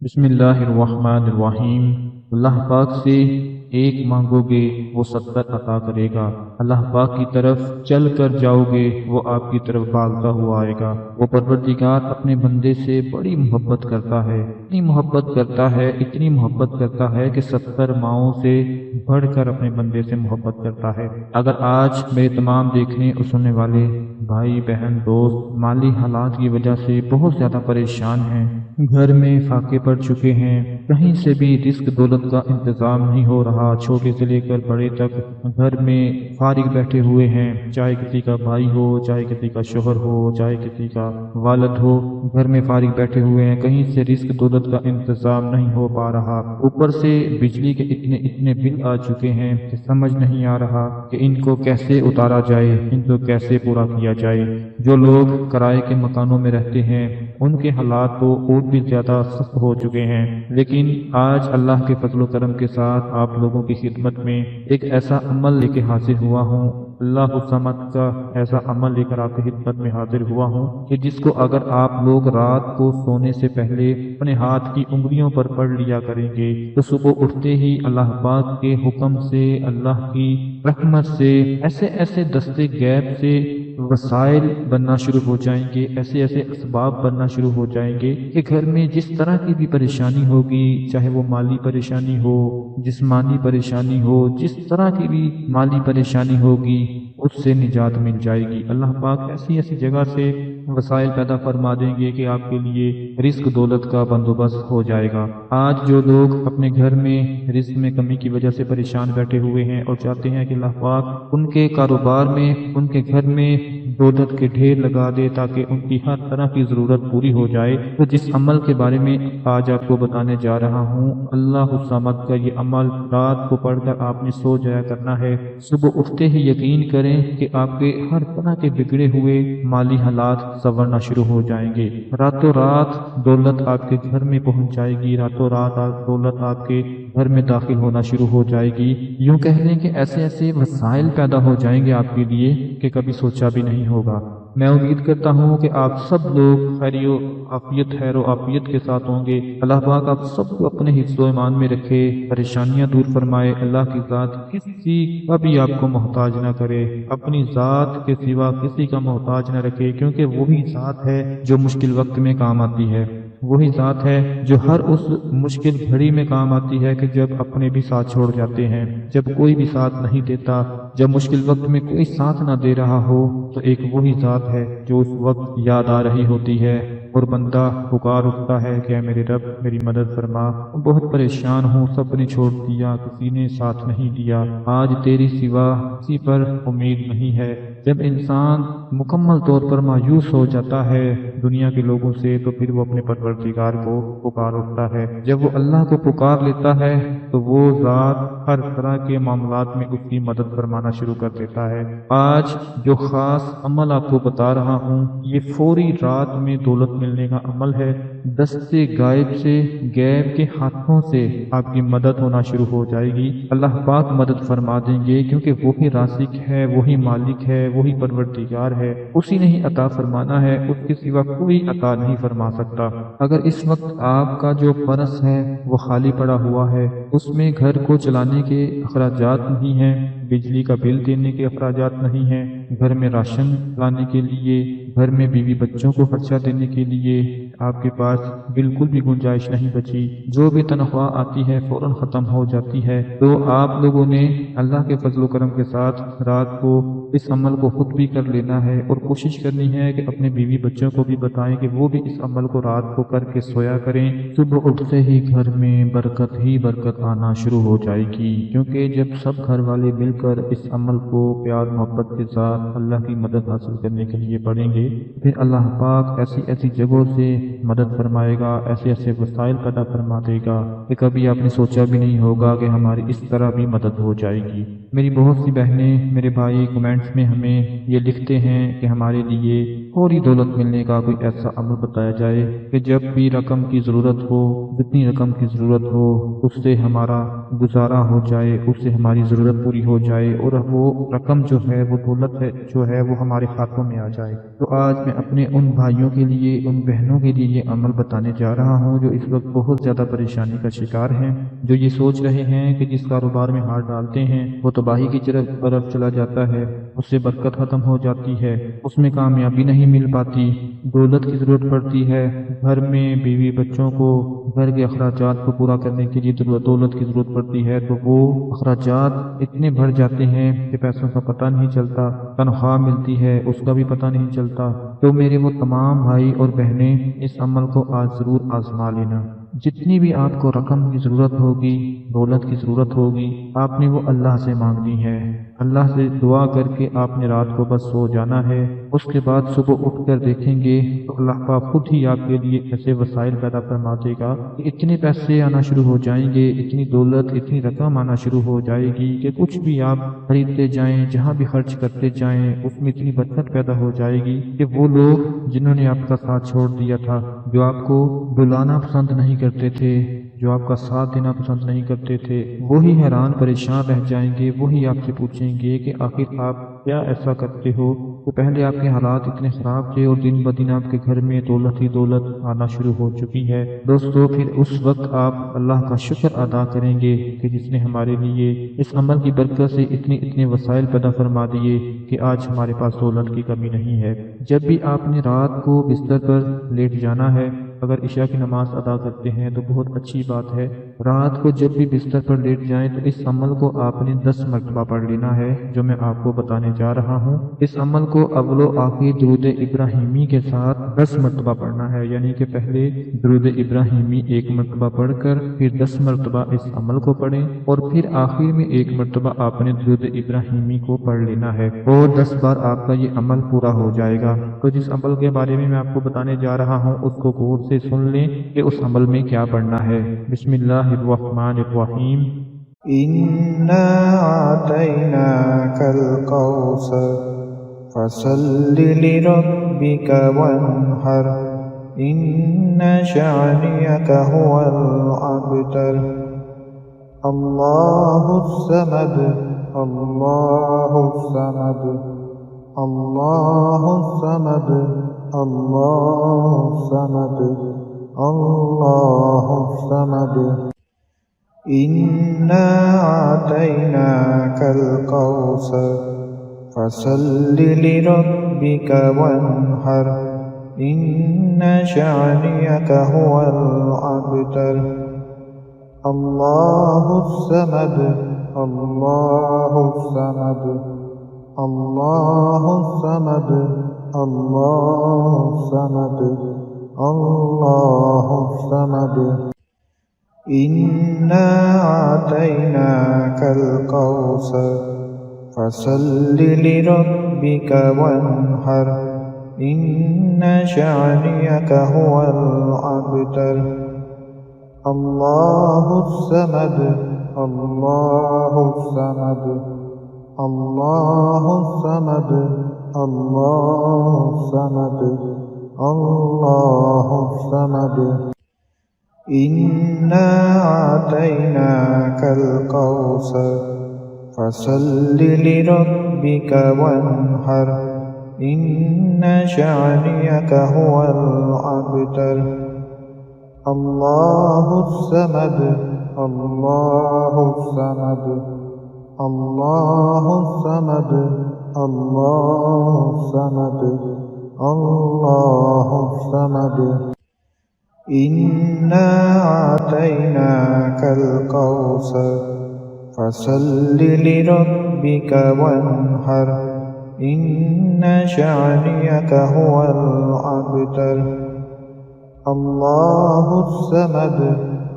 بسم اللہ الرحمن الرحیم۔ اللہ پاک سے ایک مانگو گے وہ 70 عطا کرے گا۔ اللہ پاک کی طرف چل کر جاؤ گے وہ آپ کی طرف بھاگتا ہوا آئے گا۔ وہ پروردگار اپنے بندے سے بڑی محبت کرتا ہے، اتنی محبت کرتا ہے، اتنی محبت کرتا ہے کہ 70 ماؤں سے بڑھ کر اپنے بندے سے محبت کرتا ہے۔ اگر آج میرے تمام دیکھنے اور سننے والے بھائی بہن دوست مالی حالات کی وجہ سے بہت زیادہ پریشان ہیں، گھر میں فاقے پڑ چکے ہیں، کہیں سے بھی رزق دولت کا انتظام نہیں ہو رہا، چھوٹے سے لے کر بڑے تک گھر میں فارغ بیٹھے ہوئے ہیں، چاہے کسی کا بھائی ہو، چاہے کسی کا شوہر ہو، چاہے کسی کا والد ہو، گھر میں فارغ بیٹھے ہوئے ہیں، کہیں سے رزق دولت کا انتظام نہیں ہو پا رہا۔ اوپر سے بجلی کے اتنے بل آ چکے ہیں کہ سمجھ نہیں آ رہا کہ ان کو کیسے اتارا جائے، ان کو کیسے پورا کیا جائے۔ جو لوگ کرائے کے مکانوں میں رہتے ہیں ان کے حالات تو اور بھی زیادہ سخت ہو چکے ہیں، لیکن آج اللہ کے فضل و کرم کے ساتھ آپ لوگوں کی خدمت میں ایک ایسا عمل لے کے حاضر ہوا ہوں، اللہ الصمد کا ایسا عمل لے کر آپ کی خدمت میں حاضر ہوا ہوں کہ جس کو اگر آپ لوگ رات کو سونے سے پہلے اپنے ہاتھ کی انگلیوں پر پڑھ لیا کریں گے تو صبح اٹھتے ہی اللہ پاک کے حکم سے، اللہ کی رحمت سے ایسے ایسے دستے غیب سے وسائل بننا شروع ہو جائیں گے، ایسے ایسے اسباب بننا شروع ہو جائیں گے کہ گھر میں جس طرح کی بھی پریشانی ہوگی، چاہے وہ مالی پریشانی ہو، جسمانی پریشانی ہو، جس طرح کی بھی مالی پریشانی ہوگی اس سے نجات مل جائے گی۔ اللہ پاک ایسی ایسی جگہ سے وسائل پیدا فرما دیں گے کہ آپ کے لیے رزق دولت کا بندوبست ہو جائے گا۔ آج جو لوگ اپنے گھر میں رزق میں کمی کی وجہ سے پریشان بیٹھے ہوئے ہیں اور چاہتے ہیں کہ اللہ پاک ان کے کاروبار میں، ان کے گھر میں دولت کے ڈھیر لگا دے تاکہ ان کی ہر طرح کی ضرورت پوری ہو جائے، تو جس عمل کے بارے میں آج آپ کو بتانے جا رہا ہوں، اللہ الصمد کا یہ عمل رات کو پڑھ کر آپ نے سو جایا کرنا ہے۔ صبح اٹھتے ہی یقین کریں کہ آپ کے ہر طرح کے بگڑے ہوئے مالی حالات سنورنا شروع ہو جائیں گے۔ راتوں رات دولت آپ کے گھر میں پہنچ جائے گی، راتوں رات دولت آپ کے گھر میں داخل ہونا شروع ہو جائے گی۔ یوں کہہ لیں کہ ایسے ایسے وسائل پیدا ہو جائیں گے آپ کے لیے کہ کبھی سوچا بھی نہیں ہوگا۔ میں امید کرتا ہوں کہ آپ سب لوگ خیر و عافیت کے ساتھ ہوں گے۔ اللہ پاک آپ سب کو اپنے حفظ و ایمان میں رکھے، پریشانیاں دور فرمائے۔ اللہ کی ذات کسی کا بھی آپ کو محتاج نہ کرے، اپنی ذات کے سوا کسی کا محتاج نہ رکھے، کیونکہ وہی ذات ہے جو مشکل وقت میں کام آتی ہے، وہی ذات ہے جو ہر اس مشکل گھڑی میں کام آتی ہے کہ جب اپنے بھی ساتھ چھوڑ جاتے ہیں، جب کوئی بھی ساتھ نہیں دیتا، جب مشکل وقت میں کوئی ساتھ نہ دے رہا ہو تو ایک وہی ذات ہے جو اس وقت یاد آ رہی ہوتی ہے اور بندہ پکار اٹھتا ہے کہ اے میرے رب میری مدد فرما، بہت پریشان ہوں، سب نے چھوڑ دیا، کسی نے ساتھ نہیں دیا، آج تیری سوا کسی پر امید نہیں ہے۔ جب انسان مکمل طور پر مایوس ہو جاتا ہے دنیا کے لوگوں سے تو پھر وہ اپنے پروردگار کو پکار اٹھتا ہے۔ جب وہ اللہ کو پکار لیتا ہے تو وہ ذات ہر طرح کے معاملات میں اس کی مدد فرمانا شروع کر دیتا ہے۔ آج جو خاص عمل آپ کو بتا رہا ہوں یہ فوری رات میں دولت ملنے کا عمل ہے۔ دستے غائب سے، غیب کے ہاتھوں سے آپ کی مدد ہونا شروع ہو جائے گی۔ اللہ پاک مدد فرما دیں گے کیونکہ وہی رازق ہے، وہی مالک ہے، وہی پروردگار ہے، اسی نے ہی عطا فرمانا ہے، اس کے سوا کوئی عطا نہیں فرما سکتا۔ اگر اس وقت آپ کا جو پرس ہے وہ خالی پڑا ہوا ہے، اس میں گھر کو چلانے کے اخراجات نہیں ہیں، بجلی کا بل دینے کے اخراجات نہیں ہیں، گھر میں راشن لانے کے لیے، گھر میں بیوی بچوں کو خرچہ دینے کے لیے آپ کے پاس بالکل بھی گنجائش نہیں بچی، جو بھی تنخواہ آتی ہے فوراً ختم ہو جاتی ہے، تو آپ لوگوں نے اللہ کے فضل و کرم کے ساتھ رات کو اس عمل کو خود بھی کر لینا ہے اور کوشش کرنی ہے کہ اپنے بیوی بچوں کو بھی بتائیں کہ وہ بھی اس عمل کو رات کو کر کے سویا کریں۔ صبح اٹھتے ہی گھر میں برکت ہی برکت آنا شروع ہو جائے گی، کیونکہ جب سب گھر والے مل کر اس عمل کو پیار محبت کے ساتھ اللہ کی مدد حاصل کرنے کے لیے پڑھیں گے، پھر اللہ پاک ایسی ایسی جگہوں سے مدد فرمائے گا، ایسے ایسے وسائل پیدا فرما دے گا کہ کبھی آپ نے سوچا بھی نہیں ہوگا کہ ہماری اس طرح بھی مدد ہو جائے گی۔ میری بہت سی بہنیں، میرے بھائی کمنٹس میں ہمیں یہ لکھتے ہیں کہ ہمارے لیے فوری دولت ملنے کا کوئی ایسا عمل بتایا جائے کہ جب بھی رقم کی ضرورت ہو، جتنی رقم کی ضرورت ہو اس سے ہمارا گزارا ہو جائے، اس سے ہماری ضرورت پوری ہو جائے اور وہ رقم جو ہے، وہ دولت ہے جو ہے وہ ہمارے ہاتھوں میں آ جائے۔ تو آج میں اپنے ان بھائیوں کے لیے، ان بہنوں کے لیے یہ عمل بتانے جا رہا ہوں جو اس وقت بہت زیادہ پریشانی کا شکار ہیں، جو یہ سوچ رہے ہیں کہ جس کاروبار میں ہاتھ ڈالتے ہیں وہ تباہی کی طرف چلا جاتا ہے، اس سے برکت ختم ہو جاتی ہے، اس میں کامیابی نہیں مل پاتی، دولت کی ضرورت پڑتی ہے، گھر میں بیوی بچوں کو گھر کے اخراجات کو پورا کرنے کے لیے دولت کی ضرورت پڑتی ہے، تو وہ اخراجات اتنے بڑھ جاتے ہیں کہ پیسوں کا پتہ نہیں چلتا، تنخواہ ملتی ہے اس کا بھی پتہ نہیں چلتا۔ تو میرے وہ تمام بھائی اور بہنیں اس عمل کو آج ضرور آزما لینا۔ جتنی بھی آپ کو رقم کی ضرورت ہوگی، دولت کی ضرورت ہوگی، آپ نے وہ اللہ سے مانگنی ہے، اللہ سے دعا کر کے آپ نے رات کو بس سو جانا ہے، اس کے بعد صبح اٹھ کر دیکھیں گے تو اللہ پاک خود ہی آپ کے لیے ایسے وسائل پیدا فرما دے گا کہ اتنے پیسے آنا شروع ہو جائیں گے، اتنی دولت، اتنی رقم آنا شروع ہو جائے گی کہ کچھ بھی آپ خریدتے جائیں، جہاں بھی خرچ کرتے جائیں اس میں اتنی برکت پیدا ہو جائے گی کہ وہ لوگ جنہوں نے آپ کا ساتھ چھوڑ دیا تھا، جو آپ کو بلانا پسند نہیں کرتے تھے، جو آپ کا ساتھ دینا پسند نہیں کرتے تھے، وہی حیران پریشان رہ جائیں گے، وہی آپ سے پوچھیں گے کہ آخر آپ کیا ایسا کرتے ہو؟ تو پہلے آپ کے حالات اتنے خراب تھے اور دن بدن آپ کے گھر میں دولت ہی دولت آنا شروع ہو چکی ہے۔ دوستو پھر اس وقت آپ اللہ کا شکر ادا کریں گے کہ جس نے ہمارے لیے اس عمل کی برکت سے اتنے وسائل پیدا فرما دیے کہ آج ہمارے پاس دولت کی کمی نہیں ہے۔ جب بھی آپ نے رات کو بستر پر لیٹ جانا ہے، اگر عشاء کی نماز ادا کرتے ہیں تو بہت اچھی بات ہے، رات کو جب بھی بستر پر لیٹ جائیں تو اس عمل کو آپ نے 10 مرتبہ پڑھ لینا ہے جو میں آپ کو بتانے جا رہا ہوں۔ اس عمل کو اول و آخر درود ابراہیمی کے ساتھ 10 مرتبہ پڑھنا ہے، یعنی کہ پہلے درود ابراہیمی 1 مرتبہ پڑھ کر پھر 10 مرتبہ اس عمل کو پڑھیں اور پھر آخر میں 1 مرتبہ آپ نے درود ابراہیمی کو پڑھ لینا ہے اور 10 بار آپ کا یہ عمل پورا ہو جائے گا۔ تو جس عمل کے بارے میں آپ کو بتانے جا رہا ہوں اس کو غور سے سن لیں کہ اس عمل میں کیا پڑھنا ہے۔ بسم اللہ الرحمن الرحیم۔ إنا أعطيناك الكوثر فصل لربك وانحر إن شانئك هو الأبتر الله الصمد الله الصمد الله الصمد الله الصمد الله الصمد إنا أعطيناك الكوثر فصل لربك وانحر إن شانئك هو الأبتر الله الصمد الله الصمد الله الصمد الله الصمد الله الصمد إنا أعطيناك الكوثر فصل لربك وانحر إن شانئك هو الأبتر الله الصمد الله الصمد الله الصمد الله الصمد الله الصمد إنا أعطيناك الكوثر فصل لربك وانحر إن شانئك هو الأبتر الله الصمد الله الصمد الله الصمد الله الصمد الله الصمد إنا أعطيناك الكوثر فصل لربك وانحر إن شانئك هو الأبتر الله الصمد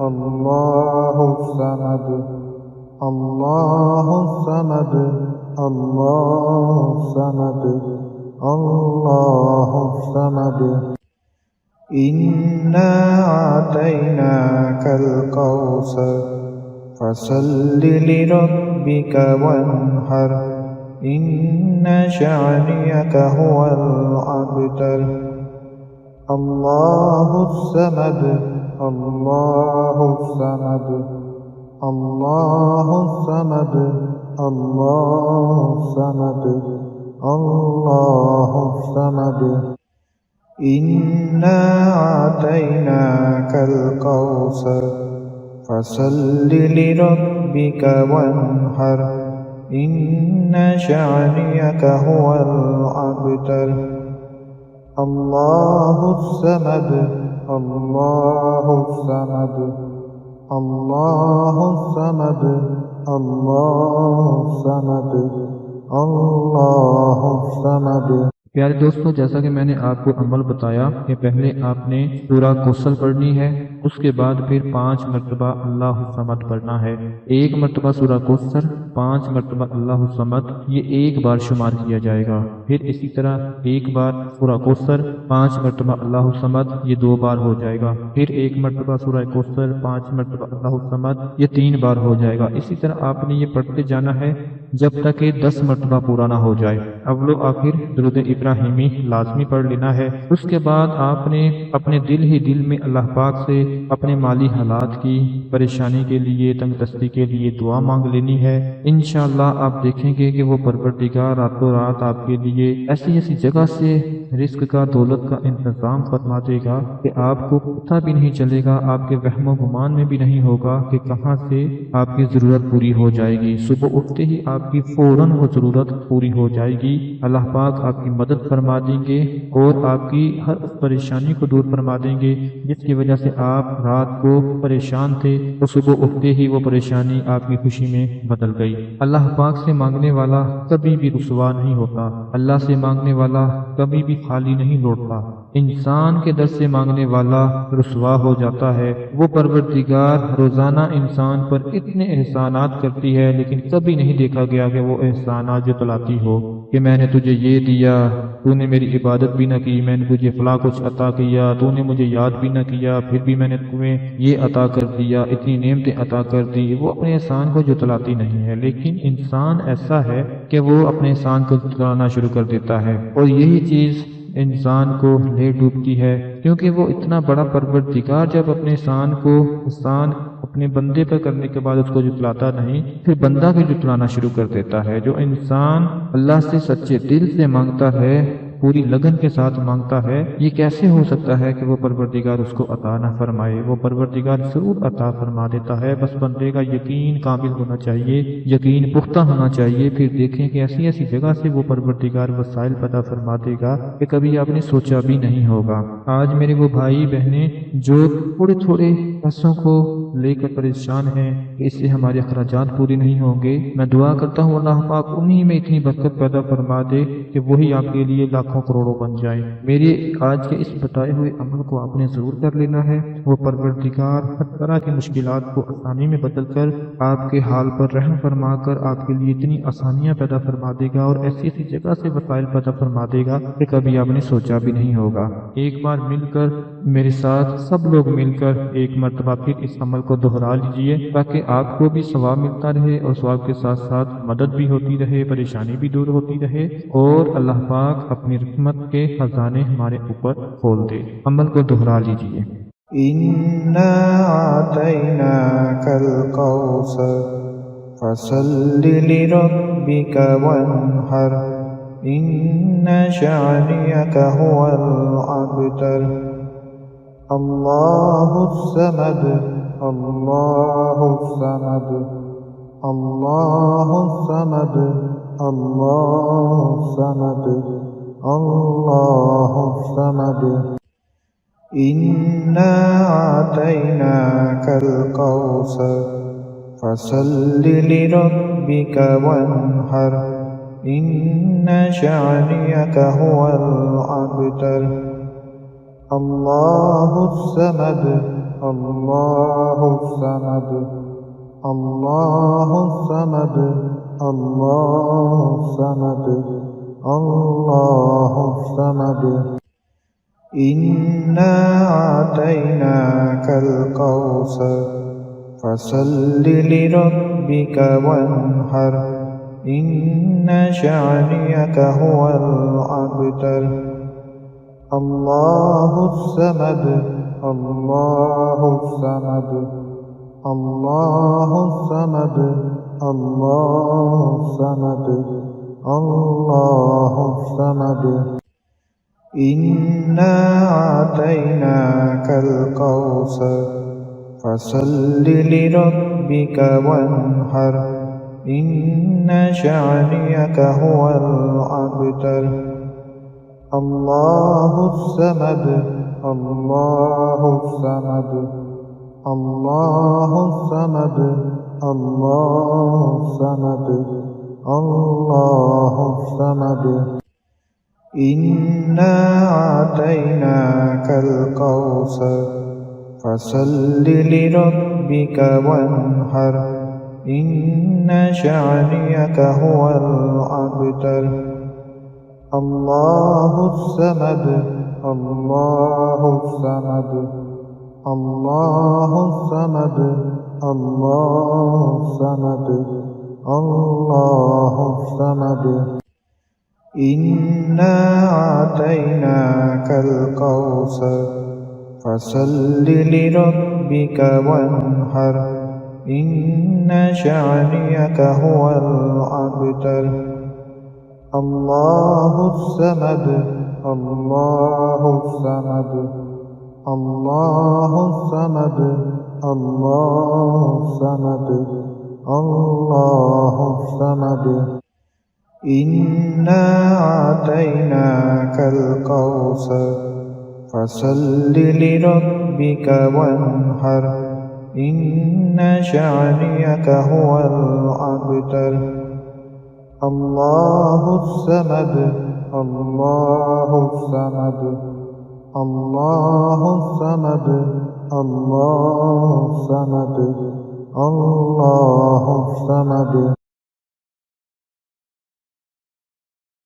الله الصمد الله الصمد الله الصمد الله الصمد إنا أعطيناك الكوثر فصل لربك وانحر إن شانئك هو الأبتر الله الصمد الله الصمد الله الصمد الله الصمد الله الصمد إنا أعطيناك الكوثر فصل لربك وانحر إن شانئك هو الأبتر الله الصمد الله الصمد الله الصمد الله الصمد الله الصمد پیارے دوستوں، جیسا کہ میں نے آپ کو عمل بتایا کہ پہلے آپ نے سورہ کوثر پڑھنی ہے، اس کے بعد پھر 5 مرتبہ اللہ الصمد پڑھنا ہے۔ 1 مرتبہ سورہ کوثر، 5 مرتبہ اللہ الصمد، یہ ایک بار شمار کیا جائے گا۔ پھر اسی طرح ایک بار سورہ کوثر، 5 مرتبہ اللہ الصمد، یہ 2 بار ہو جائے گا۔ پھر 1 مرتبہ سورہ کوثر، 5 مرتبہ اللہ الصمد، یہ 3 بار ہو جائے گا۔ اسی طرح آپ نے یہ پڑھتے جانا ہے جب تک کہ 10 مرتبہ پورا نہ ہو جائے۔ اول و آخر درود ابراہیمی لازمی پڑھ لینا ہے۔ اس کے بعد آپ نے اپنے دل ہی دل میں اللہ پاک سے اپنے مالی حالات کی پریشانی کے لیے، تنگ دستی کے لیے دعا مانگ لینی ہے۔ انشاءاللہ آپ دیکھیں گے کہ وہ پروردگار راتوں رات آپ کے لیے ایسی ایسی جگہ سے رزق کا، دولت کا انتظام فرما دے گا کہ آپ کو پتہ بھی نہیں چلے گا، آپ کے وہم و گمان میں بھی نہیں ہوگا کہ کہاں سے آپ کی ضرورت پوری ہو جائے گی۔ صبح اٹھتے ہی آپ کی فوراً وہ ضرورت پوری ہو جائے گی۔ اللہ پاک آپ کی مدد فرما دیں گے اور آپ کی ہر اس پریشانی کو دور فرما دیں گے جس کی وجہ سے آپ رات کو پریشان تھے، تو صبح اٹھتے ہی وہ پریشانی آپ کی خوشی میں بدل گئی۔ اللہ پاک سے مانگنے والا کبھی بھی رسوا نہیں ہوتا، اللہ سے مانگنے والا کبھی بھی خالی نہیں لوٹتا۔ انسان کے در سے مانگنے والا رسوا ہو جاتا ہے۔ وہ پروردگار روزانہ انسان پر اتنے احسانات کرتی ہے، لیکن کبھی نہیں دیکھا گیا کہ وہ احسانات جتلاتی ہو کہ میں نے تجھے یہ دیا، تو نے میری عبادت بھی نہ کی، میں نے تجھے فلاں کچھ عطا کیا، تو نے مجھے یاد بھی نہ کیا، پھر بھی میں نے تمہیں یہ عطا کر دیا، اتنی نعمتیں عطا کر دی۔ وہ اپنے احسان کو جتلاتی نہیں ہے، لیکن انسان ایسا ہے کہ وہ اپنے احسان کو جتلانا شروع کر دیتا ہے، اور یہی چیز انسان کو لے ڈوبتی ہے، کیونکہ وہ اتنا بڑا پروردگار جب اپنے احسان اپنے بندے پر کرنے کے بعد اس کو جتلاتا نہیں، پھر بندہ بھی جتلانا شروع کر دیتا ہے۔ جو انسان اللہ سے سچے دل سے مانگتا ہے، پوری لگن کے ساتھ مانگتا ہے، یہ کیسے ہو سکتا ہے کہ وہ پروردگار اس کو عطا نہ فرمائے؟ وہ پروردگار ضرور عطا فرما دیتا ہے، بس بندے کا یقین کامل ہونا چاہیے، یقین پختہ ہونا چاہیے۔ پھر دیکھیں کہ ایسی ایسی جگہ سے وہ پروردگار وسائل پیدا فرما دے گا کہ کبھی آپ نے سوچا بھی نہیں ہوگا۔ آج میرے وہ بھائی بہنیں جو تھوڑے تھوڑے پیسوں کو لے کر پریشان ہیں کہ اس سے ہمارے اخراجات پورے نہیں ہوں گے، میں دعا کرتا ہوں اللہ پاک انہی میں اتنی برکت پیدا فرما دے کہ وہی آپ کے لیے لاکھوں کروڑوں بن جائے۔ میرے آج کے اس بتائے ہوئے عمل کو آپ نے ضرور کر لینا ہے۔ وہ پروردگار ہر طرح کی مشکلات کو آسانی میں بدل کر آپ کے حال پر رحم فرما کر آپ کے لیے اتنی آسانیاں پیدا فرما دے گا، اور ایسی ایسی جگہ سے وسائل پیدا فرما دے گا کہ کبھی آپ نے سوچا بھی نہیں ہوگا۔ ایک بار مل کر میرے ساتھ سب لوگ مل کر ایک مرتبہ پھر اس عمل کو دہرا لیجئے، تاکہ آپ کو بھی ثواب ملتا رہے اور ثواب کے ساتھ ساتھ مدد بھی ہوتی رہے، پریشانی بھی دور ہوتی رہے، اور اللہ پاک اپنی رحمت کے خزانے ہمارے اوپر کھول دے۔ عمل کو دہرا لیجئے۔ إنا أعطيناك الكوثر فصل لربك وانحر إن شانئك هو الأبتر الله الصمد الله الصمد الله الصمد الله الصمد الله الصمد إنا أعطيناك الكوثر فصل لربك وانحر إن شانئك هو الأبتر الله الصمد الله الصمد الله الصمد الله الصمد الله الصمد إنا أعطيناك الكوثر فصل لربك وانحر إن شانئك هو الأبتر الله الصمد الله الصمد الله الصمد الله الصمد الله الصمد إنا أعطيناك الكوثر فصل لربك وانحر إن شانئك هو الأبتر الله الصمد الله الصمد الله الصمد الله الصمد الله الصمد إنا أعطيناك الكوثر فصل لربك وانحر إن شانئك هو الأبتر الله الصمد الله الصمد الله الصمد الله الصمد الله الصمد إنا أعطيناك الكوثر فصل لربك وانحر إن شانئك هو الأبتر الله الصمد الله الصمد الله الصمد الله الصمد الله الصمد إنا أعطيناك الكوثر فصل لربك وانحر إن شانئك هو الأبتر الله الصمد الله الصمد الله الصمد الله الصمد الله الصمد